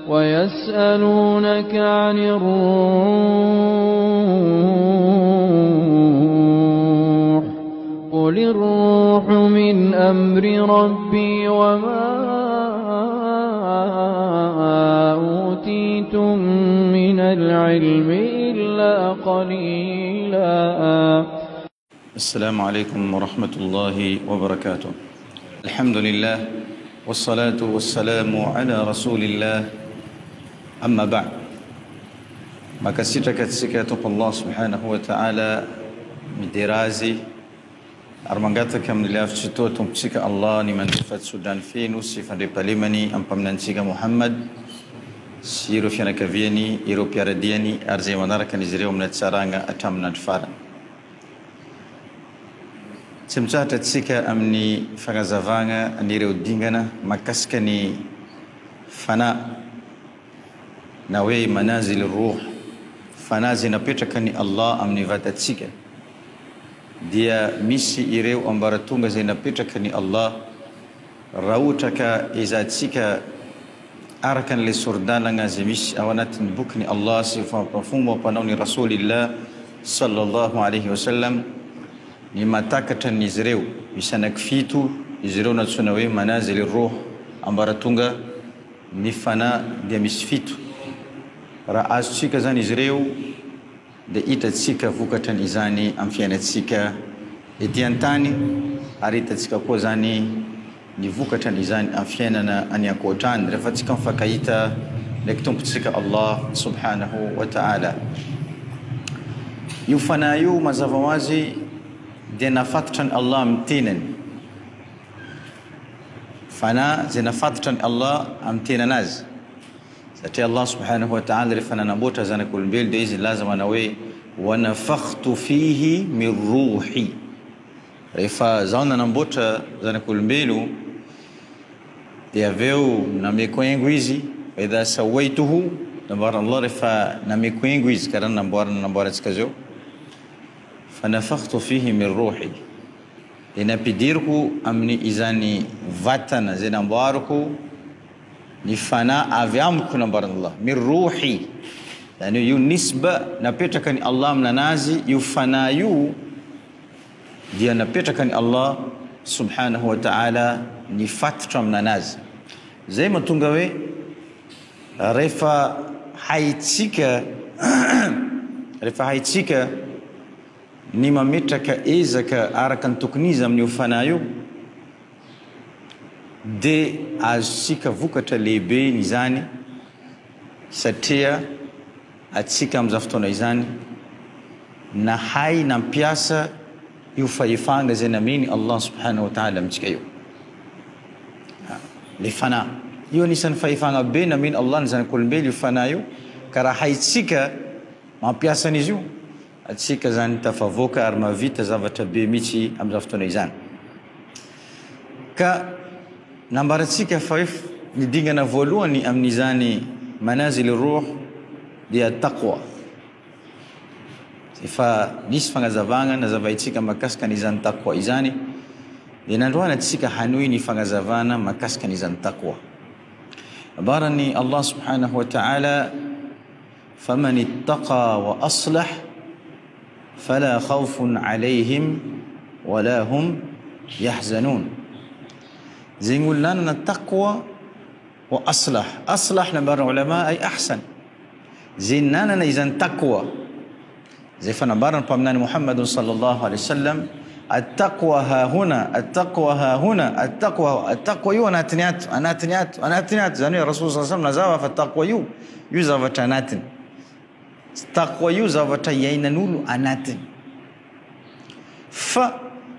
ويسألونك عن الروح قل الروح من أمر ربي وما أوتيتم من العلم إلا قليلا. السلام عليكم ورحمة الله وبركاته. الحمد لله والصلاة والسلام على رسول الله. أما بعد، maka sita katika toka Allah subhanahu wa ta'ala midirazi armangata kam nilafchito tumchika Allah ni manfat Sudan finu sifande palimani ampamnansika Muhammad siru fiana kavieni Europia radiani arze manaraka nizireo mnatsaranga atamnadfara Simchata tsika amni fagazavanga anireo dingana makaskani fana nawe manazil ruh fana zinapita ni Allah amni vata tsika dia misi ireo ambaratunga zinapita ni Allah rautaka iza tsika arkan li surdana ngazimish awanatin bukni Allah sifa profumo panauni Rasulillah sallallahu alaihi wasallam ni matakatan nizreu bisanak fitu izreu na tsunawe manazil ruh ambaratunga ni fana dia misfitu raas tsika zani izreu de ita tsika vukatan izani amfiana tsika etiantani arita tsika ko zani ni vukatan izani amfiana na anyakotan refatika fakaita lektum tsika Allah subhanahu wa ta'ala yufanayu mazavawazi zinafatan Allah mtinen fana zinafatan Allah amtinen naz sati Allah subhanahu wa ta'ala rifana nabota zana kulbil deizi lazima nawe wa nafakhtu fihi min ruhi rifa zana nabota zana kulbilu ya veu na mikwenguizi idha sawaituhu nabara Allah rifa na mikwenguizi karana nabara tskazo فنفخت فيه من روحي لنبديركو أمني إذاني vatana zinambaruku nifana avyamku nambara Allah min ruhi yani yu nisba napetaka ni Allah mnanazi yufana yu dia napetaka ni Allah subhanahu wa ta'ala ni fatra mnanazi zai matungawe refa haitika ni mamitaka izaka arakan tukniza mniufanayo de azika vukata lebe nizani satia atsika mzaftona izani na hai na mpiasa yufaifanga zenamini Allah subhanahu wa ta'ala mchikayo lifana hiyo ni sanfaifanga bena min Allah nizani kulmbeli yufanayo kara haitsika mpiasa nizu atsika zani tafavoka armavita zavata be michi amzaftona izani ka nambara tsika faif ni dinga na volua ni amnizani manazil ruh dia taqwa sifa nisfanga zavanga na zavaitika makaska nizan taqwa izani linandwana tsika hanui ni fanga zavana makaska nizan taqwa barani Allah subhanahu wa ta'ala faman ittaqa wa aslah fala khawfun alayhim wala hum yahzanun زين لنا التقوى وأصلح أصلح نبر علماء أي أحسن زين لنا إذا تقوى زي فنبر بمن محمد صلى الله عليه وسلم التقوى ها هنا التقوى ها هنا التقوى يو أنا تنيات زين الرسول صلى الله عليه وسلم نزاوا فالتقوى يو زاوت أناتن التقوى يو زاوت ييننول أناتن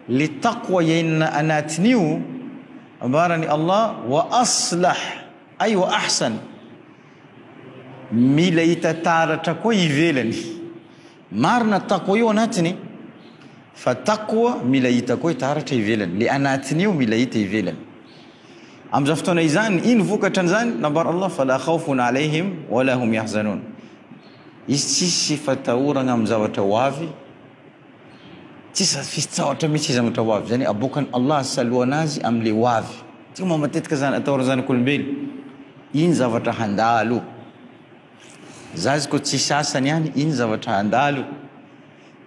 فللتقوى ين أناتنيو أمرني الله وأصلح أي وأحسن ميليت تارتكوي فيلن مارنا التقوى وناتني فالتقوى ميليتكوي تارتي فيلن لأناتني وميليتي فيلن أم زفتون إيزان إن فوق تنزان نبر الله فلا خوف عليهم ولا هم يحزنون يستيشي فتاورا نمزاوة وافي tisa fista watamichi za mtawafi yani abukan Allah salwanazi amli wafi tuma matetka zan atawrazan kulbil iny zavatra handalo, zazy ko tsy sasany ihany iny zavatra handalo,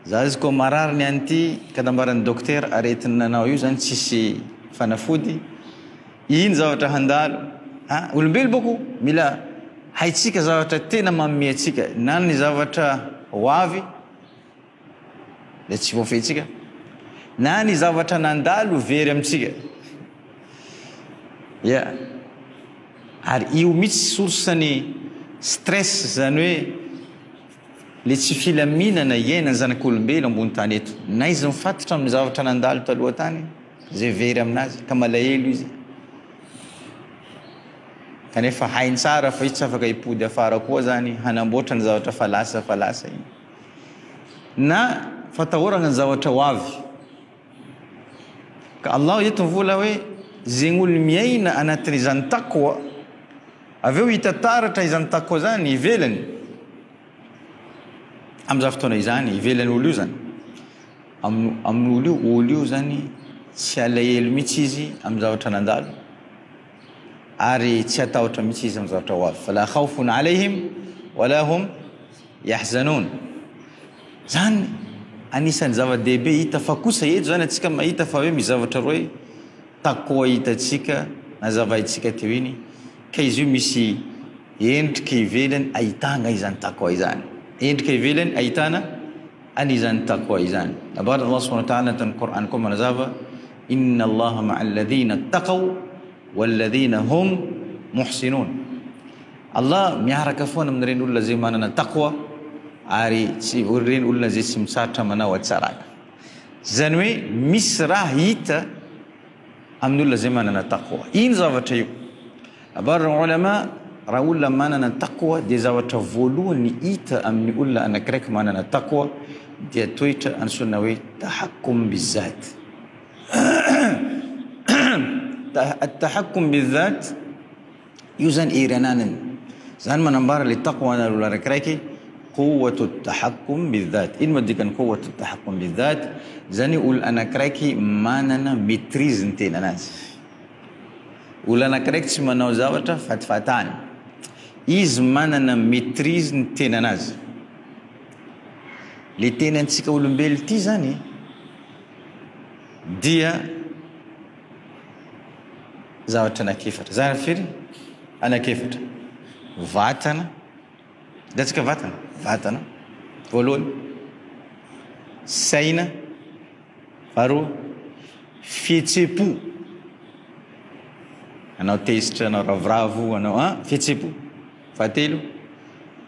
zazy ko marary ny an'ity ka nambaran'ny docteur aretina anao io zany tsisy fanafody, iny zavatra handalo. Olombelo boko mila haitsika zavatra tena mamme atsika, na ny zavatra hoavy le tsy voafehitsika, na ny zavatra nandalo very amitsika. Ary io mitsy source-ny stress, zany hoe le tsy filaminana iainany zanak'olombelo ambony tany eto, na izy mifatotra amin'ny zavatra nandalo taloha tany zay very aminazy ka malahelo izy, kanefa hainy tsara fa izy tsy afaka hipody afara koa zany hanamboatra ny zavatra fa lasa iny, na fatahorana ny zavatra ho avy. Ka Allah eto mivola hoe zegny olo miaina anatin'izany taqwa, aveo hitataratra izany taqwa zany ivelany amin'izao fotoana izany, ivelany olo io zany amin'ny olo io zany tsy alahelo mitsy izy amin'ny zavatra nandalo, ary tsy atahotra mitsy izy amin'ny zavatra ho avy. Fala khawfun alayhim wala hum yahzanun. Zany anisan'ny zava-dehibe hita fa kosa eto zany atsika mahita fa hoe misy zavatra roe taqwa hitatsika na zavaitsika teo iny, ka izy io misy endrika ivelany ahitana izany taqwa izany, endrika ivelany ahitana an'izany taqwa izany. Abara Allah subhanahu wa ta'ala tan Qur'an ko manazava inna Allaha ma'al ladhina taqaw wal ladhina hum muhsinun. Allah miaraka foana amin'ireny olona zay manana taqwa ary tsy ireny olona zay tsy mitsaratra manao atsarana. Zany hoe misy raha hita amin'ny olona zay manana taqwa. Iny zavatra io. Abara ulama raha olona manana taqwa dia zavatra voalohany hita amin'ny olona anakiraiky manana taqwa dia toetra antsoina hoe tahakkum bizat. At-tahakkum bizat io zany erananany. Zany manambara le taqwa ana olona anakiraiky quwwatu at-tahakkum bizat. Ino madikan quwwatu at-tahakkum bizat? Zany olona anakiraiky manana maîtrise ny tenanazy. Olona anakiraiky tsy manao zavatra fatifatany, izy manana maîtrise ny tenanazy. Le tenantsika olombelo ty zany dia zavatra anakefatra. Zany firy anakefatra: vatana, datsika vatana voalohany, saina, faharoa fihetsepo, anao tesitra, anao ravoravo, anao fihetsepo, fahatelo,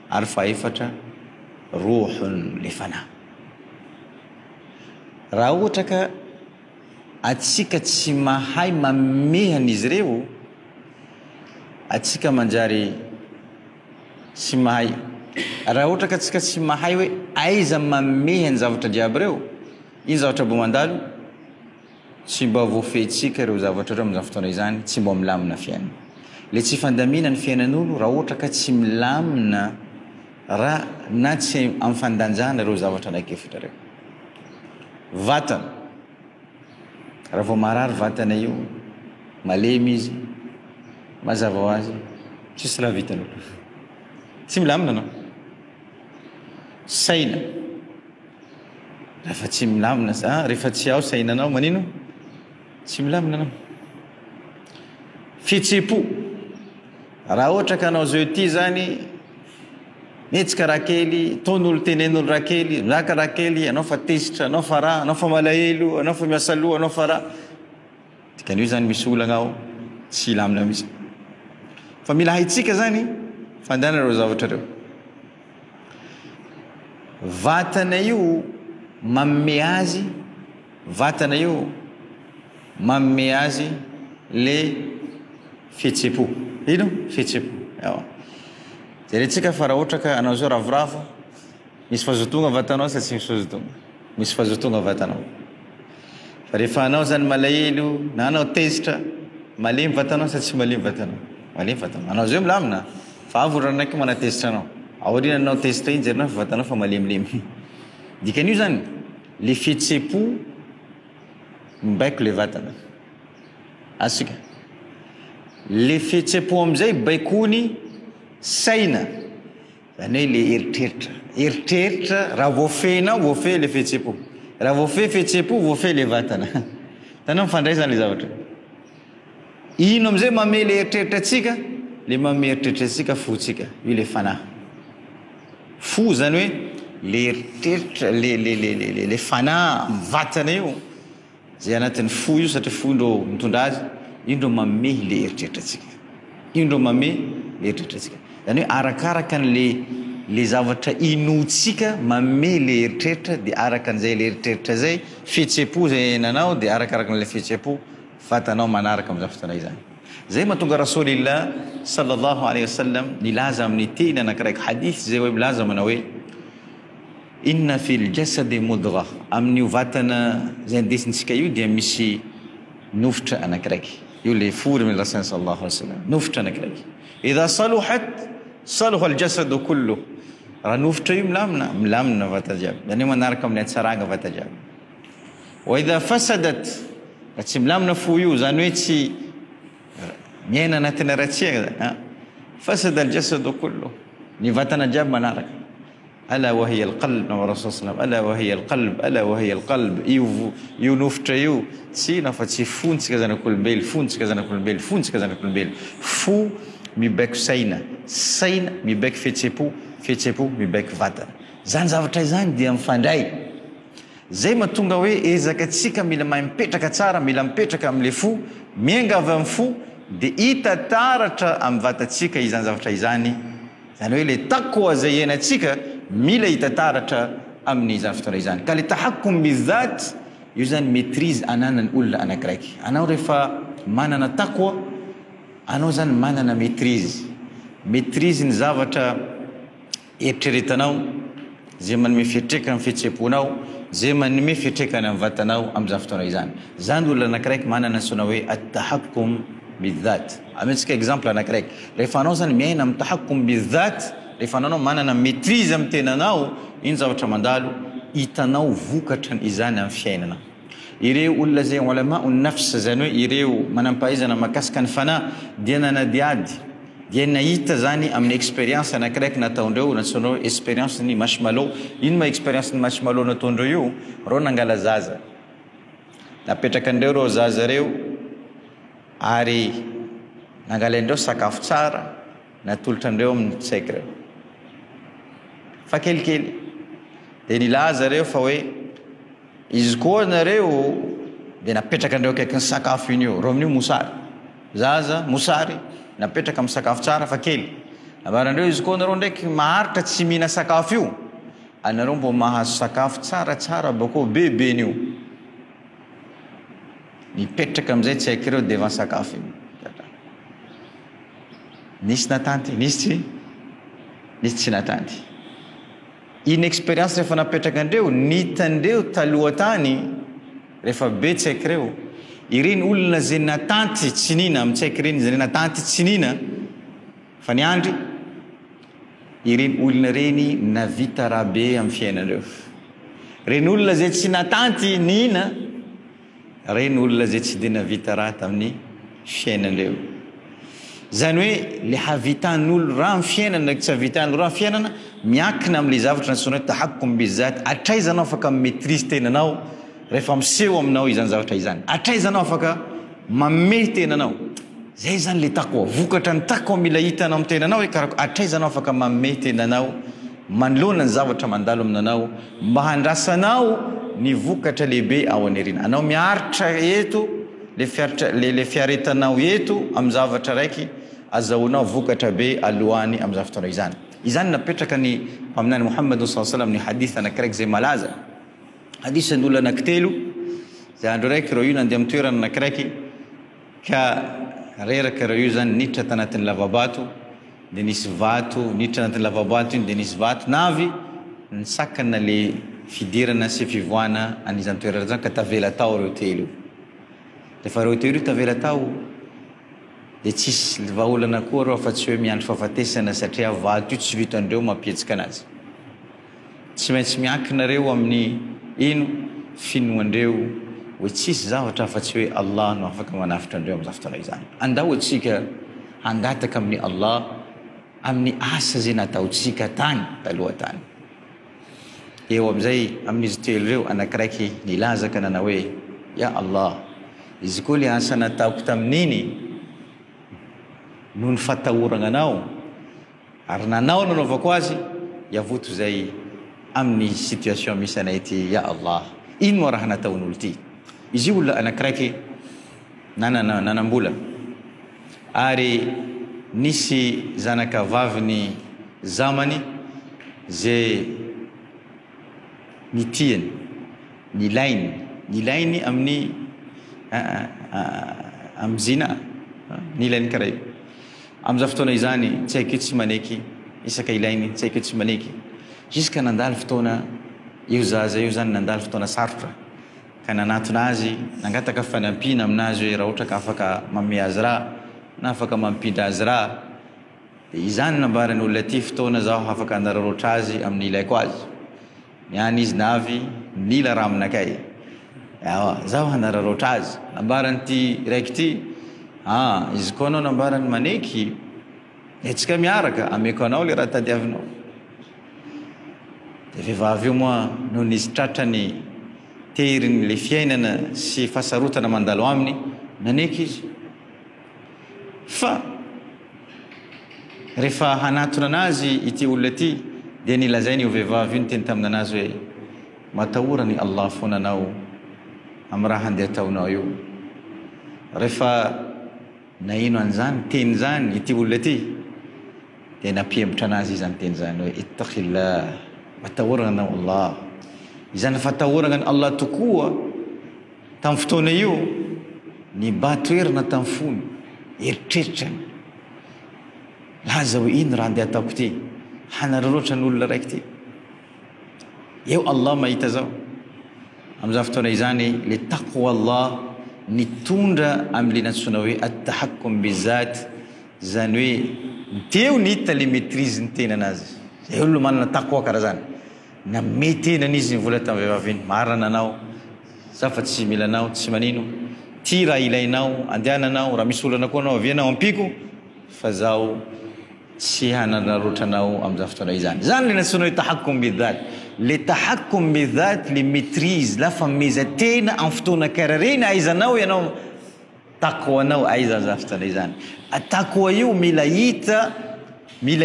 ary fahaefatra ruhun le fana. Raha ohatra ka atsika tsy mahay mamehana izy ireo, atsika manjary tsy mahay. Raha ohatra ka atsika tsy mahay hoe aiza mamehana zavatra jiaby ireo, iny zavatra bo mandalo, tsy mba voafehitsika ireo zavatra ireo amin'izany fotoana izany, tsy mba milamina fiainana. Le tsy fandamina ny fiainan'olo raha ohatra ka tsy milamina raha na tsy amin'ny fandanjana ireo zavatra anakefatra ireo. Vatana, raha vao marary vatana io, malemy izy, mazava ho azy, tsisy raha vitanao, tsy milamina anao. Saina, rehefa tsy milamina, rehefa tsy ao sainanao, manino? Tsy milamina anao. Fihetsepo, raha ohatra ka anao zao ty zany metsika raha kely, taon'olo tenen'olo raha kely, zaka raha kely, anao fa tesitra, anao fa raha, anao fa malahelo, anao fa miasa loha, anao fa raha. Dikan'io zany misy olana ao tsy lamina mihitsy. Fa mila haitsika zany fandana ireo zavatra ireo. Vatana io mamme azy, vatana io mamme azy le fihetsepo. Ino? Fihetsepo. Jeretsika fa raha ohatra ka anao zao ravoravo, misy fahazotonga vatanao sa tsy misy fahazotonga? Misy fahazotonga vatanao. Fa rehefa anao zany malahelo na anao tesitra, malemy vatanao sa tsy malemy vatanao? Malemy vatanao. Anao zao milamina, fa avy raha anaiky manatesitra anao. Aoriana anao tesitra iny jerinao fa vatanao fa malemilemy. Dikan'io zany le fihetsepo mibaiko le vatana. Asika. le fihetseham-po am'izay baikony saina zany hoe le eritreritra raha voafehinao voafe le fihetseham-po raha voafe fihetseham-po voafe le vatana tanao mifandray zany le zavatra ino am'izay mame le eritreritra atsika le mame eritreritra atsika fotsika io le fanahy fo zany hoe le eritreritra le fanahy vatana io zay anatin'ny fo io satria fo indro mitondra azy indro mame le eritreritra atsika indro mame le eritreritra atsika zany hoe arakaraka le zavatra inotsika mame le eritreritra de araka an'izay le eritreritra zay fihetseham-po zay nanao de arakaraka n'le fihetseham-po vatanao manaraka amin'izany fotoana izany zay mahatonga rasolillah sallallahu alayhi wasallam nilaza amin'ny teny anakiraiky hadith zay hoe milaza manao hoe inna fil jasadi mudgha amin'ny vatana zay andesintsika io dia misy nofitra anakiraiky io le fury min rasul sallallahu alayhi wasallam nofitra anakiraiky idha saluhat saluha al jasadu kullu raha nofitra io milamina vatana jiaby zany manaraka amin'ny hatsaranga vatana jiaby wa idha fasadat tsy milamina fo io zany hoe tsy miaina anatina ratsiagna fasada al jasadu kullu ny vatana jiaby manaraka ala wa hiya al qalb wa rasul sallallahu ala wa hiya al qalb ala wa hiya al qalb io nofitra io tsy na fa tsy fontsika zanak'olombelo fontsika zanak'olombelo fontsika zanak'olombelo fo mibaiko saina mibaiko fihetseham-po mibaiko vatana zany zavatra izany dia mifandray zay mahatonga hoe ezaka atsika mila mahay mipetraka tsara mila mipetraka am'le fo miainga avy amin'ny fo de hita taratra amin'ny vatantsika izany zavatra izany zany hoe le taqwa zay iainantsika mila hita taratra amin'izany fotoana izany ka le tahakkum bizat io zany maîtrise ananan'ny olona anakiraiky anao rehefa manana taqwa anao zany manana maîtrise ny zavatra eritreretanao zay manome fiatraikany amin'ny fihetseham-ponao zay manome fiatraikany amin'ny vatanao amin'izany fotoana izany zany olona anakiraiky manana antsoina hoe at-tahakkum bizat ametsika exemple anakiraiky rehefa anao zany miaina amin'ny tahakkum bizat rehefa anao manana maîtrise amin'ny tenanao iny zavatra mandalo hitanao vokatra izany amin'ny fiainana ireo olona zay ulama nafs zany hoe ireo manampahaizana mahakasika ny fanahy dia nanadiady dia nahita zany amin'ny expérience anakiraiky nataondreo natsoina hoe expérience ny marshmallow ino ma expérience ny marshmallow nataondreo io reo nangala zaza napetraka andreo reo zaza reo ary nangalaindreo sakafo tsara natolotra andreo amin'ny tsaiky reo fa kelikely de nilaza reo fa hoe izy koa nareo de napetraka andreo akaiky ny sakafo iny io reo amin'io mosary zaza mosary napetraka amin'ny sakafo tsara fa kely abarandreo izy koa nareo ndraiky maharitra tsy mihina sakafo io anareo mbo mahazo sakafo tsaratsara bakao beben'io nipetraka am'izay tsy haiko ireo devant sakafo iny nisy natanty nisy tsy natanty iny expérience rehefa napetraka andreo nitandreo taloha tany rehefa be tsy haiko ireo ireny olona zay natanty tsy nina amin'ny tsaiky ireny zay natanty tsy nina fa ny andry ireny olona reny navita raha be amin'ny fiainandreo reny olona zay tsy natanty nina reny olona zay tsy de navita raha tamin'ny fiainandreo zany hoe le havitan'olo raha amin'ny fiainana ndraiky tsy havitan'olo raha amin'ny fiainana miankina amin'le zavatra natsoina hoe tahakkum bizat atraizanao afaka maîtrise tenanao rehefa miseho aminao izany zavatra izany atraizanao afaka mameh tenanao zay zany le taqwa vokatra ny taqwa mila hitanao amin'ny tenanao hoe karaha atraizanao afaka mameh tenanao manoloana ny zavatra mandalo aminanao mba handrasanao ny vokatra lehibe ao an'irina anao miaritra eto le fiaretanao eto amin'ny zavatra raiky azahoanao vokatra be alohany amin'izany fotoana izany izany napetraka ny mpaminany Muhammad sallallahu alaihi wasallam ny hadith anakiraiky zay malaza hadith n'olona anankitelo zay andro raiky reo io nandeha amin'ny toerana anakiraiky ka reraka reo io zany niditra tanatin'ny lavabato de nisy vato niditra anatin'ny lavabato iny de nisy vato navy nisakana le fidirana sy fivoana an'izany toerana zany ka tavela tao reo telo rehefa reo telo io tavela tao de tsisy vahaolana koa reo afa-tsy hoe miandry fahafatesana satria vato io tsy vitandreo mampietsika anazy tsy maintsy miankinareo amin'ny ino finoandreo hoe tsisy zavatra afa-tsy hoe Allah no afaka manafitra andreo amin'izao fotoana izany. Andao antsika hangataka amin'ny Allah amin'ny asa zay nataontsika tany taloha tany. Eo amin'izay amin'izy telo ireo anakiraiky nilazaka nanao hoe ya Allah, izy koa le asa nataoko tamin'iny no nifatahorana anao ary nanao nanaovako azy, yavoto zay amin'ny situation misy anay ty, ya Allah, ino moa raha nataon'olo ty? Izy olona anakiraiky nanambola ary nisy zanaka vaviny zamany zay nitiany nilainy amin'ny amzina nilainy karaha io. Am'izao fotoana izany tsy haiko tsy maneky isaka ilainy, tsy haiko tsy maneky jusqu'à nandalo fotoana io zaza io zany nandalo fotoana sarotra ka nanatona azy nangataka fanampiana aminazy hoe raha ohatra ka afaka manome azy raha na afaka mampindra azy raha, dia izany nambarany olona ty fotoana zaho afaka anararoatra azy amin'ny ilaiko azy. Niany izy navy nila raha aminakay, zaho anararoatra azy nambarany ty raiky ty, izy koa anao nambarany maneky etsika miaraka ameko anao le raha tadiavinao. Dia vehivavy io moa no nisy tratrany teriny le fiainana sy fahasarotana mandalo aminy naneky izy, fa rehefa hanatona anazy ity olona ty dia nilazainy io vehivavy io nyteny tamina anazy hoe matahorany Allah foana anao amin'ny raha handeha ataonao io. Rehefa naino an'izany teny zany ity olona ty dia nampiembotra anazy izy teny zany hoe ittaqillah, matahorana anao Allah. Izany fatahorana ny Allah tokoa tamin'ny fotoana io nibato herina tamin'ny fony, eritreritrany laza hoe ino raha handeha ataoko ty, hanararoatra ny olona raiky ty. Eo Allah mahita zao. Amin'izao fotoana izany le taqwa Allah nitondra amin'le natsoina hoe at-tahakkum bizat, zany hoe teo nita le maîtrise ny tenanazy. Zay olo manana taqwa karaha zany, na metenany izy nivola tamin'ny vehivavy iny, marina anao za fa tsy mila anao, tsy manino, ty raha ilainao andehananao, raha misy olana koa anao avianao ampiko, fa zaho tsy hanararoatra anao amin'izao fotoana izany. Zany le natsoina hoe tahakkum bizat. Le tahakkum bizat, le maîtrise, la famezatena amin'ny fotoana karaha reny aizanao ianao taqwanao aiza amin'izao fotoana izany. Taqwa io mila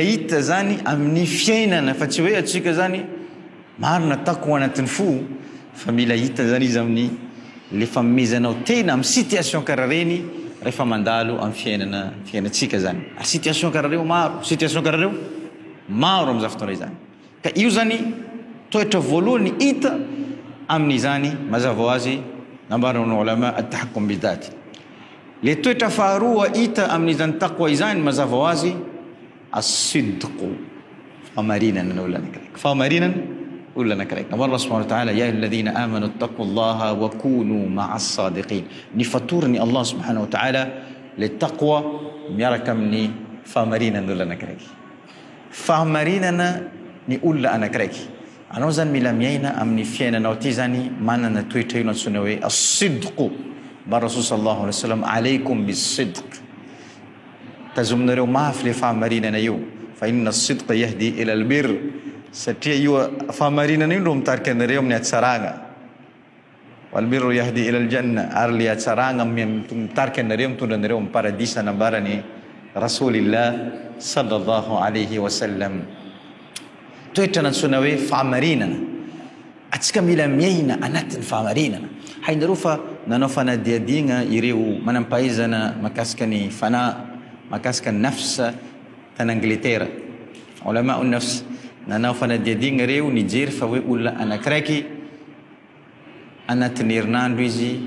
hita zany amin'ny fiainana, fa tsy hoe atsika zany marina taqwa anatin'ny fo, fa mila hita zany izy amin'ny le famezanao tena amin'ny situation karaha reny rehefa mandalo amin'ny fiainantsika zany. Situation karaha reo maro amin'izao fotoana izany. Ka io zany toetra voalohany hita amin'izany mazava ho azy nambaran'ny ulama at-tahakkum bizat. Le toetra faharoa hita amin'izany taqwa izany mazava ho azy as-sidqu, fahamarinana ny olona anakiraiky, fahamarinana olona anakiraiky. Allah subhanahu wa ta'ala ya alladhina amanu ittaqullaha wa kunu ma'as sadiqin. Ny fatorany Allah subhanahu wa ta'ala le taqwa miaraka amin'ny fahamarinana ny olona anakiraiky, fahamarinana ny olona anakiraiky. Anao zany mila miaina amin'ny fiainanao ty zany manana toetra io natsoina hoe as-sidqu. Ba Rasul sallallahu alaihi wasallam alaykum bis-sidq, tazominareo mafy le fahamarinana io, fa inna as-sidqa yahdi ila al-birr, satria io fahamarinana io no mitarika anareo amin'ny hatsarana, wal-birru yahdi ila al-janna, ary le hatsarana mitarika anareo mitondra anareo amin'ny paradisa nambarany Rasulillah sallallahu alaihi wasallam. Toetra natsoina hoe fahamarinana, atsika mila miaina anatin'ny fahamarinana. Hainareo fa nanao fanadiadiana ireo manampahaizana makasika ny makasika ny nafsa tany Angleterre, ulama nafs nanao fanadiadiana ireo nijery fa hoe olona anakiraiky anatin'ny herinandro izy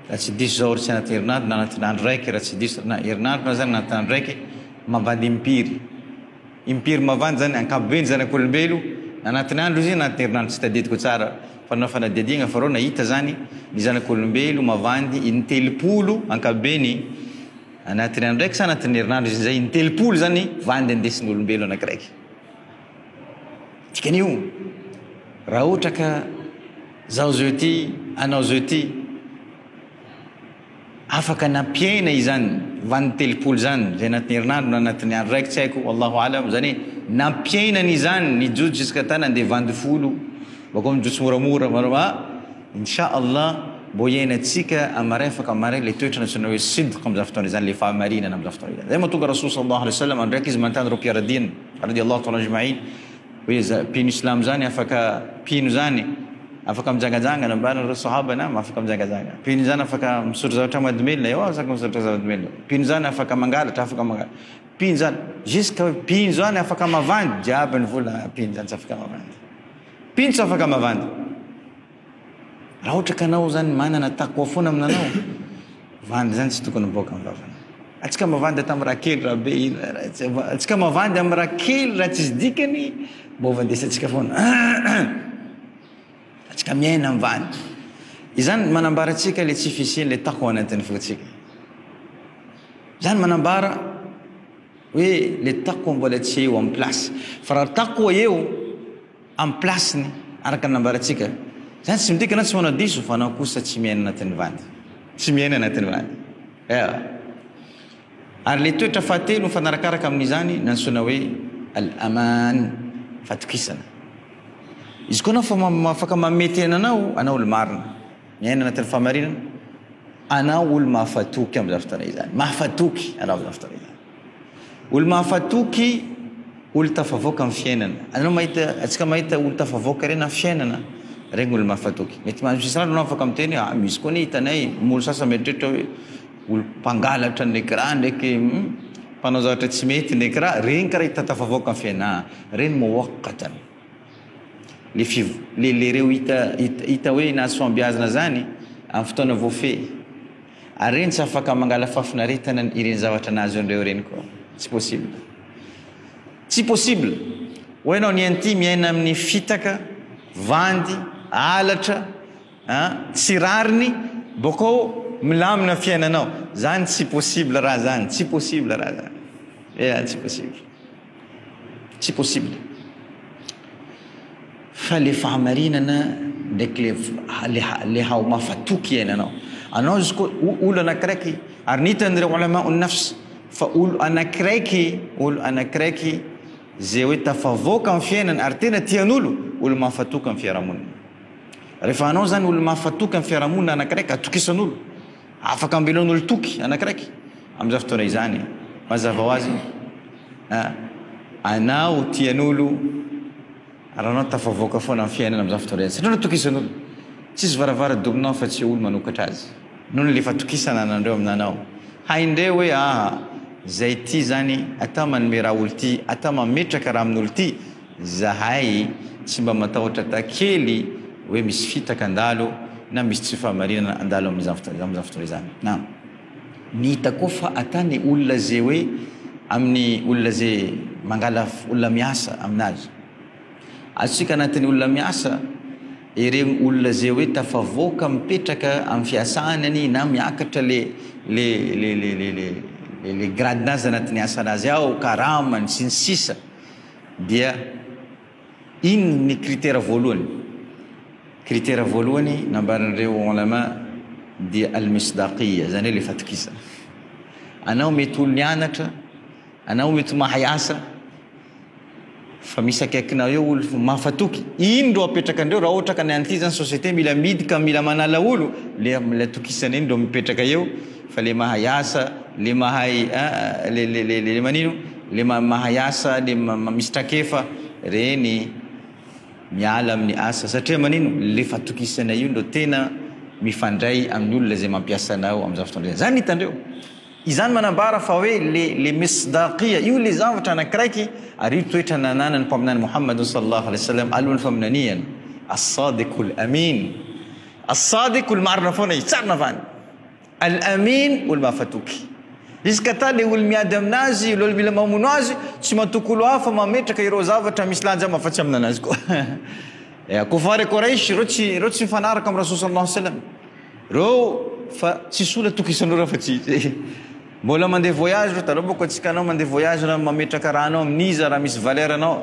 raha tsy diso zao tsy anatin'ny herinandro na anatin'ny andro raiky, raha tsy diso herinandro na zany anatin'ny andro raiky mavandy impiry mavandy zany ankapobeny zanak'olombelo anatin'ny andro izy anatin'ny herinandro tsy tadidiko tsara fa nanao fanadiadiana fa reo nahita zany ny zanak'olombelo mavandy in-telopolo ankapobeny anatin'ny andro raiky sa anatin'ny herinandro izy zay in-telopolo zany vandy andesin'ny olombelo anakiraiky. Dikan'io raha ohatra ka zaho zao ty anao zao ty afaka nampiaina izany vandy telopolo zany zay anatin'ny herinandro na anatin'ny andro raiky tsy haiko wallahu alam zany nampiainany izany nijotso jusqu'à tany andeha vandy folo bakao mijotso moramora inchallah mbo iainantsika amaray afaka amaray le toetra natsoina hoe sidq am'izany fotoana izany le fahamarinana am'izany fotoana izany zay mahatonga rasul sallallahu alaihi wasallam andraiky izy manontany reo mpiaradina radiallahu taala ajmain hoe pino islam zany afaka pino zany afaka mijangajangana ambana reo sahaba na afaka mijangajanga pino zany afaka misotro zavatra mahadomelona eo afaka misotro zavatra mahadomelona pino zany afaka mangalatra afaka mangalatra pino zany jusqu'à hoe pino zany afaka mavandy jiaby ny vola pino zany tsy afaka mavandy pino tsy afaka mavandy raha ohatra ka anao zany manana takwa foana aminanao vandy zany tsy tokony miboaka amin'ny vavana atsika mavandy atamy raha kely raha be ino atsika mavandy amin'ny raha kely raha tsisy dikany mbo vandesatsika foana atsika miaina amin'ny vandy izany manambara atsika le tsy fisiany le takwa anatin'ny fotsika izany manambara hoe le takwa mbola tsy eo amin'ny place fa raha takwa eo amin'ny placeny araka nambara atsika zany tsy midika na tsy manao diso fa anao kosa tsy miaina anatin'ny vandy tsy miaina anatin'ny vandy ary le toetra fahatelo mifanarakaraka amin'izany nantsona hoe al-aman fatokisana izy koa anao afaka mamety anao olo marina miaina anatin'ny fahamarinana anao olo mahafatoky amin'izany fotoana izany mahafatoky anao amin'izany fotoana izany olo mahafatoky olo tafavoaka amin'ny fiainana anao mahita atsika mahita olo tafavoaka reny amin'ny fiainana regny olo mahafatoky mety misrano anao afaka miteny misy koa ny hitanay molo sasa mieritreritra hoe olo mpangalatra ny écran ndraiky mpanao zavatra tsy mety ny écran regny karaha hita tafavoaka amin'ny fiainana reny mawaqatan le reo hita hoe nahasoambiazana zany amin'ny fotoana voafe ary reny tsy afaka mangala fafinaretana ireny zavatra nazo an'ireo reny koa tsy possible tsy possible hoe anao ny anty miaina amin'ny fitaka vandy alatra tsy rariny bokao milamina fiainanao zany tsy possible raha zany tsy possible raha zany tsy possible tsy possible fa le fahamarinana ndraiky le hao mahafatoky iainanao anao izy koa olo anakiraiky ary nitan'ireo ulama nafs fa olo anakiraiky zay hoe tafavoaka amin'ny fiainana ary tena tian'olo olo mahafatoky amin'ny fiarahamonina rehefa anao zany olo mahafatoky amin'ny fiarahamonina anakiraiky atokisan'olo afaka ambelon'olo toky anakiraiky amin'izay fotoana izany mazava ho azy anao tian'olo ary anao tafavoaka foana amin'ny fiainana amin'izay fotoana izany satria anao tokisan'olo tsisy varavara-dominao fa tsy olo manokatra azy noho ny le fatokisana anandreo aminanao haindreo hoe zay ty zany atao manome raha olo ty atao mametraka raha amin'olo ty zahay tsy mba matahotra takely hoe misy fitaka andalo na misy tsy fahamarinana andalo amin'izany fotoana izany na nihita koa fa atany olona zay hoe amin'ny olona zay mangala olona miasa aminazy atsika anatin'ny olona miasa ireny olona zay hoe tafavoaka mipetraka amin'ny fiasanany na miakatra le grade-nazy anatin'ny asanazy ao karamany sy ny sisa dia ino ny critère voalohany nambaran'ireo ulama dia al-misdaqiya zany hoe le fatokisana anao mety olo nianatra anao mety mahay asa fa misy akaikinao eo olo mahafatoky ino ro apetraka andreo raha ohatra ka ny anty zany société mila midika mila manala olo le atokisana iny ro mipetraka eo fa le mahay asa le mahay le manino le mahay asa le misy trakefa reny miala amin'ny asa satria manino le fatokisana io ndo tena mifandray amin'ny olona zay mampiasa anao amin'izany fotoana zany hitandreo izany manambara fa hoe le misdaqiya io le zavatra anakiraiky ary io toetra nananany mpaminany Muhammad sallallahu alaihi wasallam alohan'ny faminaniany as-sadiqul amin as-sadiqul marina foana tsarina vany al-amin olo mahafatoky jusqu'à ta le olo miady aminazy olo mila mamono azy tsy matokolo hafa mametraka ireo zavatra misy lanja mafatsy aminanazy koa kofary Quraish reo tsy mifanaraka amin'ny Rasul sallallahu alaihi wasallam reo fa tsy sola tokisan'ireo fa tsy mbola mandeha voyage reo taloha boko atsika anao mandeha voyage na mametraka raha anao amin'iza raha misy valeur anao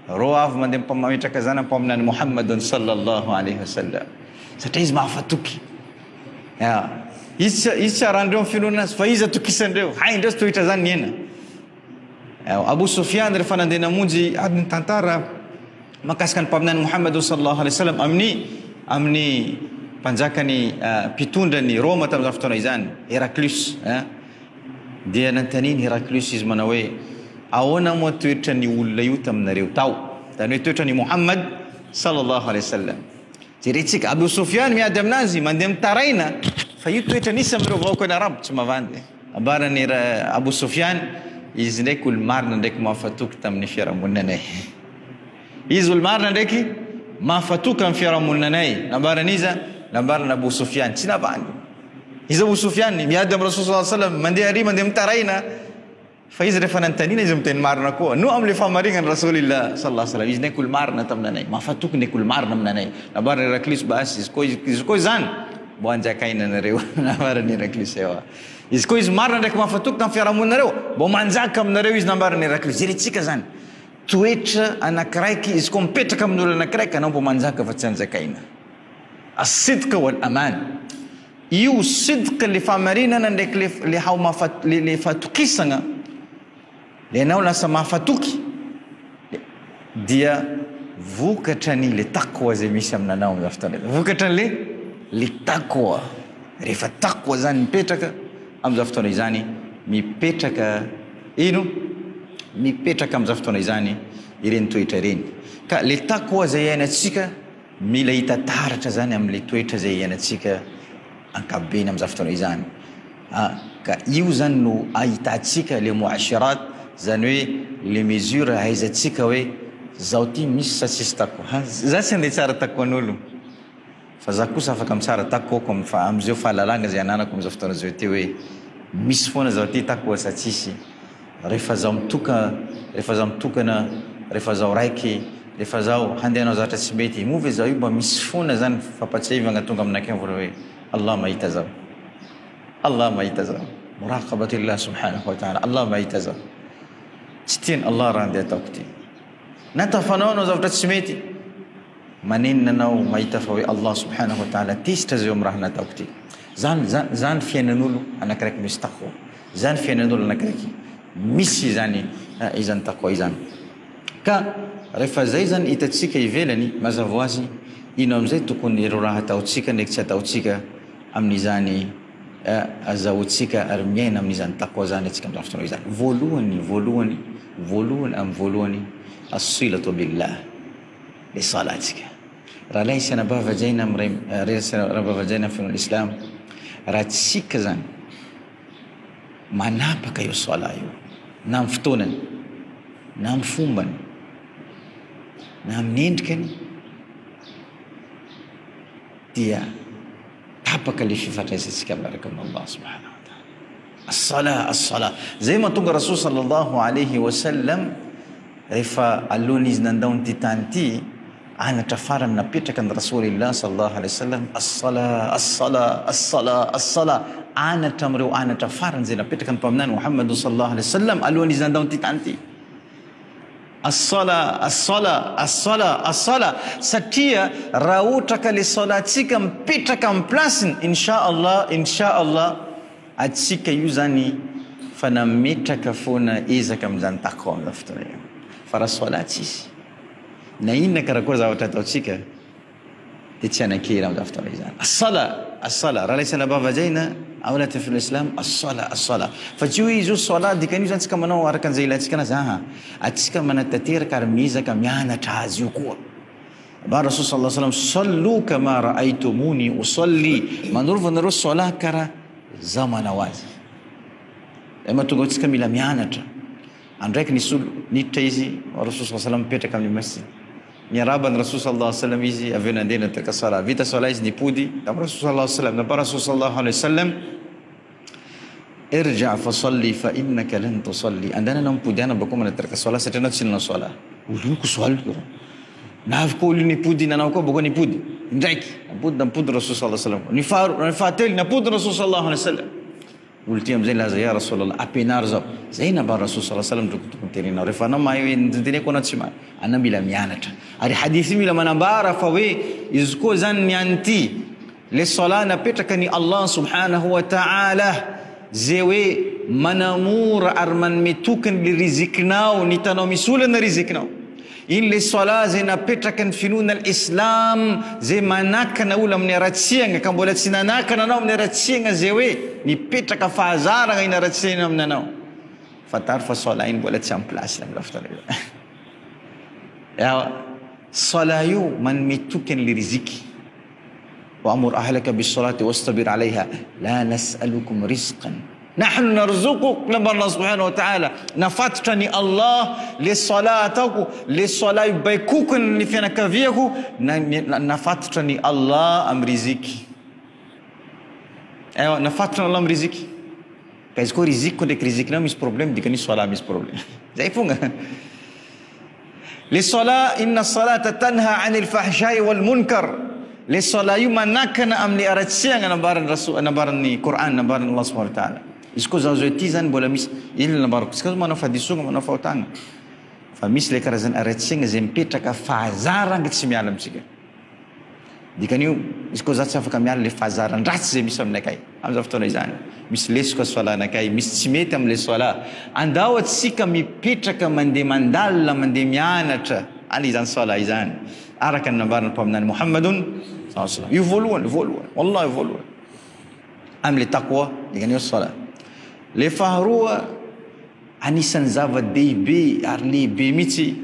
reo avy mandeha mametraka zany mpaminany Muhammadun sallallahu alaihi wasallam satria izy mahafatoky Isha randreo finona fa iza tokisandreo hay ndres toetra zany niena. Abu Sufyan rehefa nandeha namonjy adiny tantara makasika ny mpaminany Muhammad sallallahu alaihi wasallam amin'ny mpanjakany mpitondrany Roma tamin'izany fotoana izany Heraclius dia nantaniny Heraclius izy manao hoe ahoana moa toetra ny olona io taminareo tao, zany hoe toetra ny Muhammad sallallahu alaihi wasallam. Jeretsika Abu Sufyan miady aminazy mandeha mitaraina fa io toetra nisy amin'ireo vahoaka Arabo tsy mavandy. Ambarany Abu Sufyan izy ndraiky olo marina ndraiky mahafatoky tamin'ny fiarahamoninanay. Izy olo marina ndraiky mahafatoky amin'ny fiarahamoninanay. Nambarana Abu Sufyan tsy navandy. Izy Abu Sufyan miady amin'ny Rasul sallallahu alaihi wasallam mandeha ary mandeha mitaraina fa izy rehefa nantanina izy miteny marina koa no am'le famarignany Rasulillah sallallahu alaihi wasallam. Izy ndraiky olo marina taminanay mahafatoky ndraiky olo marina aminanay. Nambarana Heraclius basy izy koa zany mbo anjakaina anareo. Nambarana Heraclius ewa izy koa izy marina ndraiky mahafatoky tamin'ny fiarahamoninareo mbo manjaka aminareo izy. Nambarana Heraclius jeretsika zany toetra anakiraiky izy koa mipetraka amin'olo anakiraiky anao mbo manjaka fa tsy anjakaina. As-sidq wal aman. Io sidq le famarinana ndraiky le fatokisana le anao lasa mahafatoky dia vokatran'ny le taqwa zay misy aminanao amin'ny fotoana. Vokatran'ny le taqwa. Rehefa taqwa zany mipetraka amin'izao fotoana izany mipetraka amin'izao fotoana izany ireny toetra ireny. Ka le taqwa zay iainantsika mila hita taratra zany amin'le toetra zay iainantsika ankabeny amin'izao fotoana izany. Ka io zany no ahitantsika le muashirat, zany hoe le mesure ahaizantsika hoe zao ty misy sa tsisy taqwa. Za tsy andeha tsara taqwan'olo fa za kosa afaka mitsara taqwako am'izao fahalalagna zay ananako amin'izao fotoana zao ty hoe misy foana zao ty taqwa sa tsisy. Rehefa zaho mitokana, rehefa zaho raiky, rehefa zaho handeha hanao zavatra tsy mety move zaho io mba misy foana zany fampatsiahivagna tonga aminakay vola hoe Allah mahita zaho, Allah mahita zaho, muraqabatillah subhanahu wa ta'ala, Allah mahita zaho. Tsy tiany Allah raha andeha ataoko ty. Natafanao anao zavatra tsy mety manenina anao mahita fa hoe Allah subhanahu wa ta'ala tisitra zay amin'ny raha nataoko ty. Zany fiainan'olo anakiraiky misy taqwa. Zany fiainan'olo anakiraiky misy zany izany taqwa izany. Ka rehefa zay zany hitatsika ivelany mazava ho azy ino am'izay tokony ireo raha ataotsika ndraiky tsy ataotsika amin'izany azahoantsika ary miaina amin'izany taqwa zany atsika amin'izany fotoana izany. Voalohany as-silatu billah, le salatsika. Raha laisy anabavajaina anabavajaina amin'ny Islam raha tsika zany manapaka io sala io na amin'ny fotoanany, na amin'ny fombany, na amin'ny endrikany dia tapaka le fifandraisantsika miaraka amin'ny Allah subhanahu wa ta'ala. As-sala zay mahatonga Rasul sallallahu alaihi wasallam rehefa alohan'izy izy nandao ty tany ty anatra farany napetraka ny Rasulillah sallallahu alaihi wasallam as-sala anatra am'ireo anatra farany zay napetraka ny mpaminany Muhammad sallallahu alaihi wasallam alohan'izy izy nandao ty tany ty. As-sala satria raha ohatra ka le salatsika mipetraka amin'ny plasiny insha Allah atsika io zany fa nametraka foana ezaka amin'izany taqwa amin'izany fotoana io. Fa raha sala tsisy na inona karakory zavatra ataotsika dia tsy anan-kera amin'izany fotoana izany. As-sala raha laisana bavajaina awlata fil Islam as-sala fa tsy hoe izy io sala dikan'io zany tsika manao araka an'izay ilatsika anazy atsika manatanteraka ary miezaka mianatra azy io koa. Ba Rasul sallallahu alaihi wasallam sallu kama ra'aytumuni usalli, manorova nareo sala karaha zaho manao azy. Mahatonga tsika mila mianatra. Andraiky nisy olo niditra izy Rasul sallallahu alaihi wasallam mipetraka amin'ny masjid. Niarabany Rasul sallallahu alaihi wasallam izy avy nandeha nataka sala. Vita sala izy nipody tamin'ny Rasul sallallahu alaihi wasallam. Napa Rasul sallallahu alaihi wasallam irja' fa salli fa innaka lan tusalli. Andana nampody ana bakoma nataka sala satria anao tsy nanao sala. Olo ko sala. Navy ko olo nipody nanao koa bakoma nipody. Indraiky nampody Rasul sallallahu alaihi wasallam. Ni fahatelo napody Rasul sallallahu alaihi wasallam. Ulti amzay laza ya Rasulullah apenar zao. Zay namba Rasul sallallahu alaihi wasallam tokony tenenao. Rehefa anao mahay teneneko anao tsy mahay. Ana mila mianatra. Ary hadithi mila manambara fa hoe izy koa zany niany ty le sala napetrakany Allah subhanahu wa ta'ala zay hoe manamora ary manome tokany le rizikinao, ny hitanao misy olana rizikinao. Iny le sala zay napetraka ny finoana l'islam zay manakana olo amin'ny aratsiagna ka mbola tsy nanakana anao amin'ny aratsiagna zay hoe nipetraka fahazarana iny aratsiagna aminanao. Fataro fa sala iny mbola tsy amin'ny place amin'ny lafitana io. Sala io manome tokany le riziky. وأمر أهلك بالصلاة واصطبر عليها لا نسألكم رزقا نحن نرزقك. لما الله سبحانه وتعالى نفترني الله للصلاة للصلاة بيكوك اللي فينا كفيكو نفترني الله أم رزقي. أيوة نفترني الله أم رزقي. كايزكو رزق كودك رزقنا مش بروبلم ديكني الصلاة مش بروبلم. زي فونغ للصلاة إن الصلاة تنهى عن الفحشاء والمنكر. للصلاة يوم ناكنا أم لأرتسيان نبارن رسول نبارن القرآن نبارن الله سبحانه وتعالى. إسكو زوجتيزان بولا مس إلا نبارك. إسكو ما نفع ديسوق ما نفع تان. فمس لكرزان أرتسيان زمبيتا كفازاران كتسمي عالم سيجا. ديكانيو إسكو زات سافا كميال لفازاران رات زي مسام نكاي. أم زفتون إزان. مس ليسكو الصلاة نكاي مس سميتم للصلاة. عنداوت سيكا مي بيتا كمندي مندال مندي ميانة. على إزان صلاة إزان. أراكن نبارن بمن محمد صلى الله عليه وسلم يفولون والله يفولون. أم للتقوى ديكانيو الصلاة. لفهروا أني سنزاف دي بي أرلي بيميتي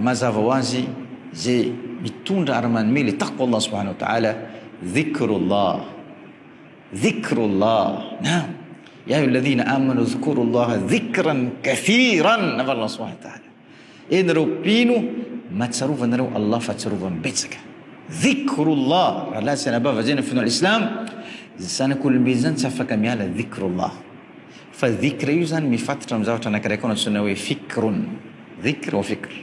ما زافوانزي زي بتون أرمان ميلي تقوى الله سبحانه وتعالى. ذكر الله نعم يا أيها الذين آمنوا اذكروا الله ذكرا كثيرا نبر الله سبحانه وتعالى. إن ربينو ما تصرفا نرو الله فتصرفا بيتك. ذكر الله لا سنبا فزينا في الإسلام سنكون الميزان سفك ميالا ذكر الله. فالذكر يوزن مفترة مزاوتنا كريكون سنوي فكر ذكر وفكر.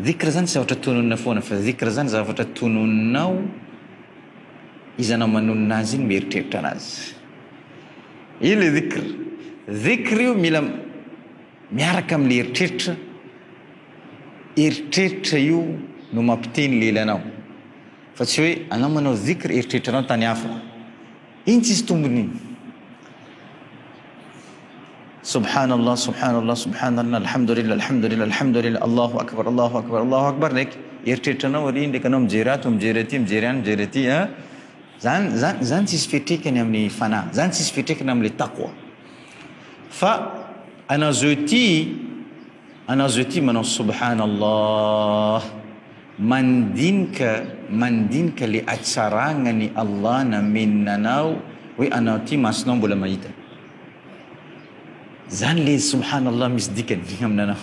ذكر زن سوتتون النفون فالذكر زن سوتتون النو إذا نمنو النازين بيرتير تناز. إلى ذكر يوم ميلم مياركم ليرتير إرتيتيو نمبتين ليلانو فشوي أنا منو ذكر إرتيتنا تانيافا إنتي ستومني سبحان الله الحمد لله الله أكبر لك إرتيتنا ورين لك نوم جيراتي زان تسفتيك نملي فنا زان تسفتيك نملي تقوى فأنا زوتي منو سبحان الله mandinka li acarangani Allah na minnanau we anati masnom bola mayita zan li subhanallah misdikan ngamnana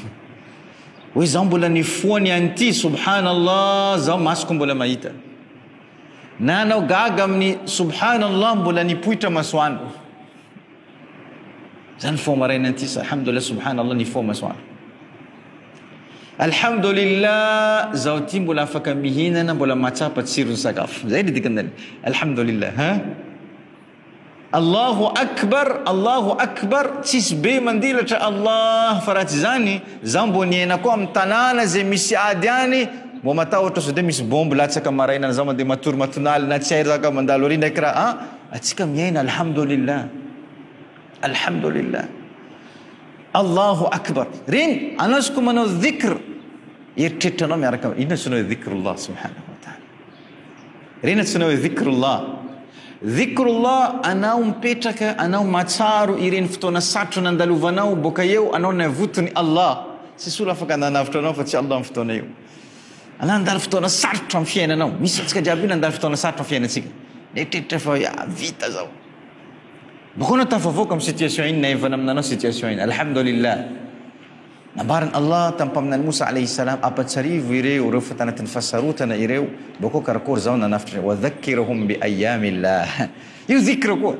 we zan bola ni fuani anti subhanallah zan maskum bola mayita nano gagam ni subhanallah bola ni puita maswan zan fo maray nanti alhamdulillah subhanallah ni fo maswan. Alhamdulillah zautim bola fakamihina na bola maca patsirun sakaf. Zaidi dikenal. Alhamdulillah. Ha? Allahu Akbar. Cisbe mandila cha Allah faratizani zamboni na kwa mtanana ze misi adiani mo matao to sude mis bomb latsa kamaraina zaman de matunal na chaira ka mandalori nekra atsika mien alhamdulillah. Allahu Akbar. Rin anasku mano dhikr. Irtitana miarakam. Ina suno dhikrullah subhanahu wa ta'ala. Rina suno dhikrullah. Dhikrullah anau mpetaka anau macharu irin ftona satu nandaluvanau bokayeu anau nevutuni Allah. Sisula fakana naftona fati Allah ftona eu. Ana ndal ftona satu mfiena nau. Misa tsika jabina ndal ftona satu mfiena tsika. Netete fa ya vita zao. Bukono tafavoka situation ini na ivanamna situation ini. Alhamdulillah. Nabaran Allah tampamnan Musa alaihi salam apa cari vireu rufatana tanfasarutana ireu boko karakor zauna naftre wa dhakkirhum bi ayyamillah. Yu dhikruko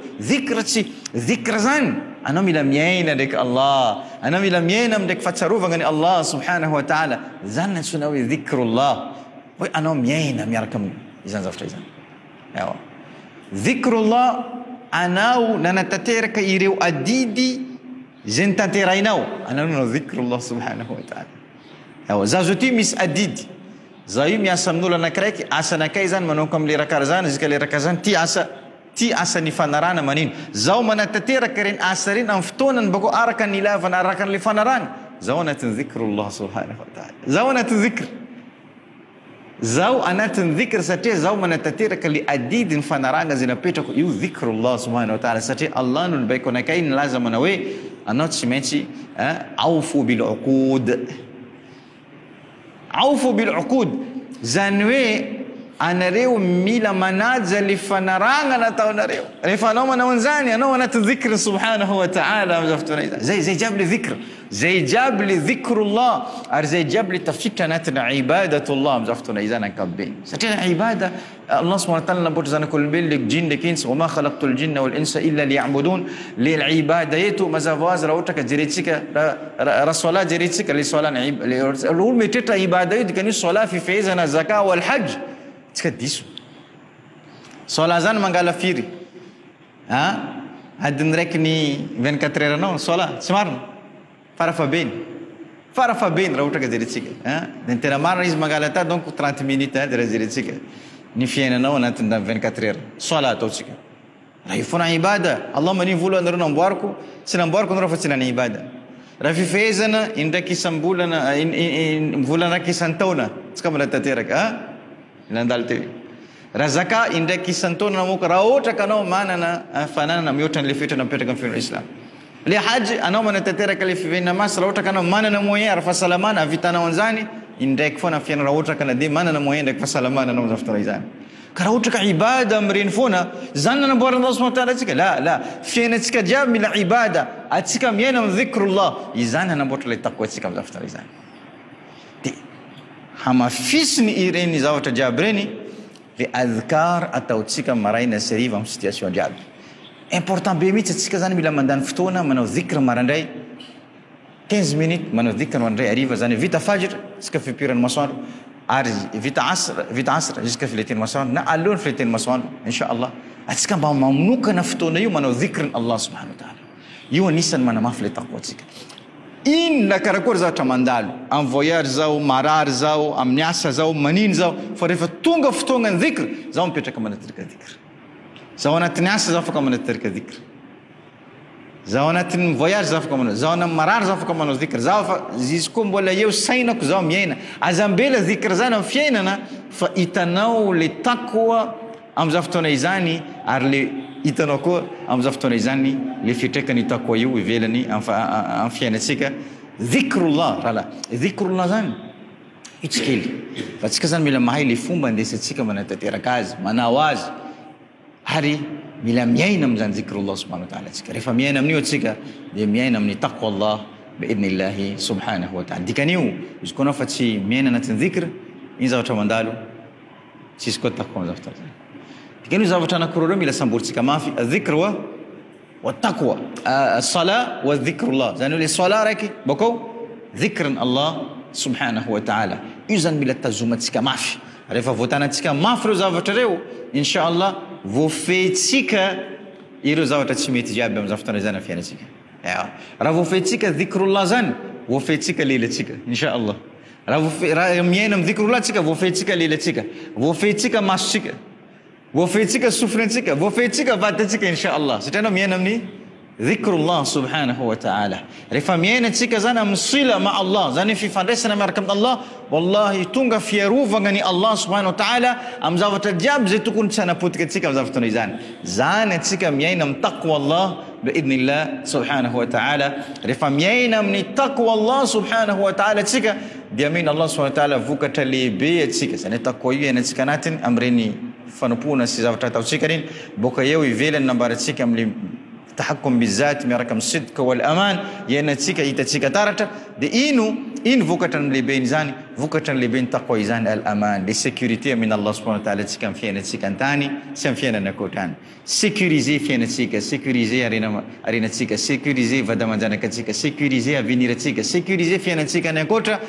dhikrazan ana milam yaina dek Allah ana milam yaina dek fasaruva ngani Allah subhanahu wa ta'ala zanna sunawi dhikrullah wa ana yaina miarkam izan zafta izan. Yawa. Dhikrullah anau nanataterka ireu adidi زنتاتي رايناو أنا نذكر الله سبحانه وتعالى. أو زازوتي مس أديد Za io miasa amin'olo anankiray asa anakay zany manao am'le raha karaha zany zika le raha karaha zany ty asa ny fanarana manino zaho manatanteraka reny asa reny amin'ny fotoanany bako araka ny ilavana araka an'le fanarana zaho anatin'ny dhikrullah subhanahu wa ta'ala zaho anatin'ny dhikr zaho anatin'ny dhikr satria zaho manatanteraka le adidiny fanarana zay napetrako io dhikrullah subhanahu wa ta'ala satria Allah no nibaiko anakay nilaza manao hoe anao tsy maintsy awfu bil uqud awfu bil uqud zany hoe anareo mila manaja le fanaragna nataonareo rehefa anao manao an'izany anao anaty dhikr subhanahu wa ta'ala amin'izao fotoana izany zay jiaby le dhikr zay jiaby le dhikrullah ary zay jiaby le tafiditra anatina ibadatullah amin'izao fotoana izany ankapobeny satria ibada Allah subhanahu wa ta'ala namboatra zanak'olombelona le jinn ndraiky insa wama khalaqtul jinna wal insa illa liya'budun le ibada yetu mazava azy raha ohatra ka jerentsika raha sola jerentsika le sola olo mieritreritra ibada io dikany sola fifehezana zaka wal hajj tsika diso sola zany mangala firy adiny raiky ny 24 heures anao sola tsy marina farafabeny raha ohatra ka jerentsika ny tena marina izy mangala ta donc 30 minutes de raha jerentsika ny fiainanao anatin'ny 24 heures sola ataotsika raha io foana ibada Allah maniny vola anareo namboariko tsy namboariko anareo fa tsy nany ibada raha fifehezana indraiky isam-bolana volana raiky isan-taona tsika mbola tanteraka nandalo teo raha zaka indraiky isan-taona namoaka raha ohatra ka anao manana fananana mihoatra n'le fetrana mipetraka amin'ny fianao islam le hajy anao manatanteraka le fivenina masy raha ohatra ka anao manana moyen ara fahasalamana avitanao an'izany indraiky foana fiaina raha ohatra ka na de manana moyen ndraiky fahasalamana anao amin'izao fotoana izany ka raha ohatra ka ibada amireny foana zany nanamboarana Allah subhanahu wa ta'ala atsika la fiainantsika jiaby mila ibada atsika miaina amin'ny dhikrullah izany hanamboatra le taqwa atsika amin'izao fotoana izany de hamafisiny ireny zavatra jiaby reny le adhkar ataotsika maraina sy hariva amin'ny situation jiaby important be mihitsy atsika zany mila mandany fotoana manao dhikr marandray 15 minutes manao dhikr marandray hariva zany vita fajr tsika fipiran'ny masoandro ary vita asr jusqu'à fileten'ny masoandro na alohan'ny fileten'ny masoandro inshallah atsika mba mamonokana fotoana io manao dhikr Allah subhanahu wa ta'ala io anisany manamafy le taqwa atsika inona karakory zavatra mandalo amin'ny voyage zao marary zao amin'ny asa zao manino zao fa rehefa tonga fotoagnany dhikr zaho mipetraka manateraka dhikr zaho anatin'ny asa zaho afaka manateraka dhikr zaho anatin'ny voyage zaho afaka manao zaho anatin'ny marary zaho afaka manao dhikr zaho izy koa mbola eo sainako zaho miaina azambela dhikr zany amin'ny fiainana fa hitanao le taqwa amin'izao fotoana izany ary le hitanao koa amin'izao fotoana izany le fitraikany taqwa io ivelany amin'ny fiainatsika dhikrullah rahala dhikrullah zany itsikely fa tsika zany mila mahay le fomba andesantsika manatanteraka azy manao azy ary mila miaina amin'izany dhikrullah subhanahu wa ta'ala tsika rehefa miaina amin'io atsika dia miaina amin'ny taqwa Allah biidnillahi subhanahu wa ta'ala dikan'io izy koa anao fa tsy miaina anatin'ny dhikr iny zavatra mandalo tsisy koa taqwa amin'izao fotoana zany dikan'io zavatra anankiroa reo mila samboritsika mafy dhikr wa taqwa as-sala wa dhikrullah zany hoe le sala raiky bakao dhikrin Allah subhanahu wa ta'ala io zany mila tazomatsika mafy rehefa voatanantsika mafy reo zavatra reo inshallah voafehitsika ireo zavatra tsy mety jiaby amin'izao fotoana izany amin'ny fiainatsika raha voafehitsika dhikrullah zany voafehitsika lelatsika inshallah raha miaina amin'ny dhikrullah tsika voafehitsika lelatsika voafehitsika masotsika voafehitsika sofrentsika voafehitsika vatatsika inshallah satria anao miaina amin'ny dhikrullah subhanahu wa ta'ala rehefa miaina tsika zany amin'ny sila ma Allah zany fifandraisana miaraka amin'ny Allah wallahi tonga fiarovagna ny Allah subhanahu wa ta'ala amin'ny zavatra jiaby zay tokony tsy hanapotika atsika amin'ny fotoana izany zany atsika miaina amin'ny taqwa Allah biidnillah subhanahu wa ta'ala rehefa miaina amin'ny taqwa Allah subhanahu wa ta'ala atsika dia mihina Allah subhanahu wa ta'ala vokatra lehibe atsika zany taqwa io iainantsika anatiny amin'ireny fanompoana sy zavatra ataotsika reny boka eo ivelany nambaratsika amin'le tahakkum bizat miaraka amin'ny sidq wal aman iainantsika hitatsika taratra dia ino vokatra ny lehibe zany vokatra ny lehibe ny taqwa izany al aman le sécurité amin'ny Allah subhanahu wa ta'ala atsika amin'ny fiainatsika antany sy amin'ny fiainana ankoatrany sécuriser fiainatsika sécuriser arenatsika sécuriser vadamanjanakatsika sécuriser aveniratsika sécuriser fiainatsika ny ankoatra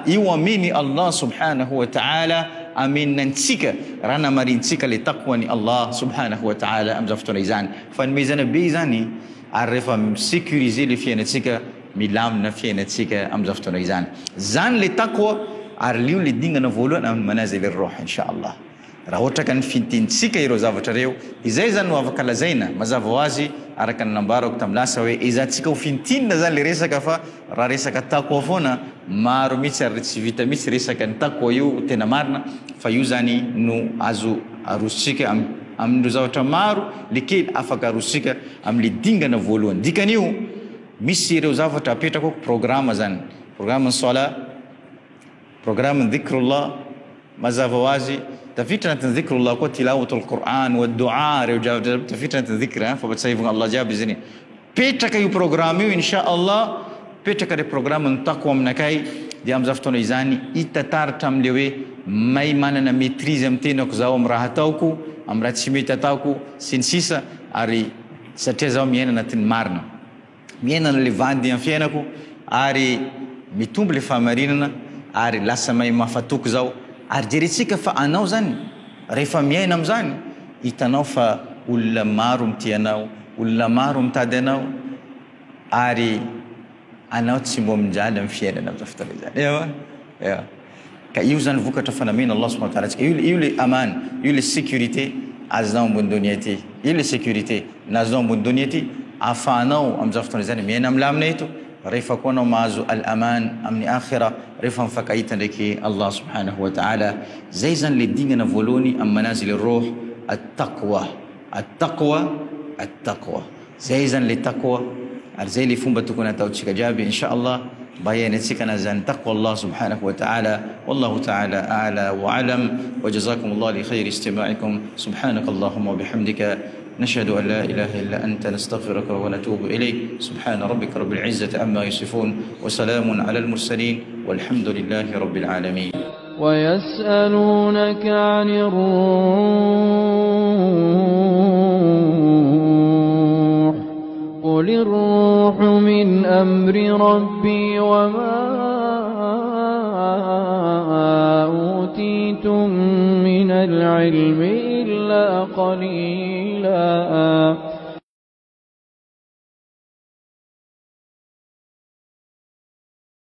io aminy Allah subhanahu wa ta'ala aminantsika raha namarintsika le taqwany Allah subhanahu wa ta'ala amin'izao fotoana izany fanomezana be izany ary rehefa sécuriser le fiainatsika milamina fiainatsika amin'izao fotoana izany zany le taqwa ary io le dingana voalohany amin'ny manazil ar-ruh inshallah. Raha ohatra ka nifintintsika ireo zavatra reo, izay zany no afaka lazaina mazava ho azy araka ny nambarako tamin'ny lasa hoe izantsika ho fintinina zany le resaka fa raha resaka taqwa foana maro mihitsy ary tsy vita mihitsy resaka ny taqwa io tena marina fa io zany no azo arositsika amin'ireo zavatra maro le kely afaka arositsika amin'le dingana voalohany. Dikan'io misy ireo zavatra apetrako programme zany, programme ny sala, programme ny dhikrullah, mazava ho azy tafitra anatin'ny dhikrullah koa tilawatul Qur'an wa du'a reo javatra tafitra anatin'ny dhikra fampatsahivana Allah jiaby zany. Petraka io programme io inshallah, petraka le programme ny taqwa aminakay dia am'izao fotoana izany hitataratra am'le hoe may manana maîtrise amin'ny tenako zaho amin'ny raha ataoko, amin'ny raha tsy mety ataoko sy ny sisa, ary satria zaho miaina anatin'ny marina, miaina le vandy amin'ny fiainako ary mitombo le fahamarinana ary lasa may mafatoko zaho. Ary jerentsika fa anao zany rehefa miaina am'zany hitanao fa olona maro mity anao, olona maro mitady anao ary anao tsy mbo mijaly amin'ny fiainana am'izao fotoana izany. Ewa. Ka io zany vokatra fanamena Allah subhanahu wa ta'ala tsika. Io le amana, io le sécurité azonao ambony dunia ty. Io le sécurité nazonao ambony dunia ty afahanao am'izao fotoana izany miaina am'lamina eto. Rehefa koa anao mahazo al-aman amin'ny akhira, rehefa mifakahita ndraiky Allah subhanahu wa ta'ala. Zay zany le dingana voalohany amin'ny manazil ar-ruh at-taqwa. At-taqwa, at-taqwa. Zay zany le taqwa ary zay le fomba tokony ataontsika jiaby inshallah mba hiainantsika nazany taqwa Allah subhanahu wa ta'ala. Wallahu ta'ala a'la wa alam wa jazakum Allah li khayri istima'ikum. Subhanakallahumma wa bihamdika نشهد أن لا إله إلا أنت نستغفرك ونتوب إليك. سبحان ربك رب العزة عما يصفون وسلام على المرسلين والحمد لله رب العالمين. ويسألونك عن الروح قل الروح من أمر ربي وما أوتيتم من العلم إلا قليلا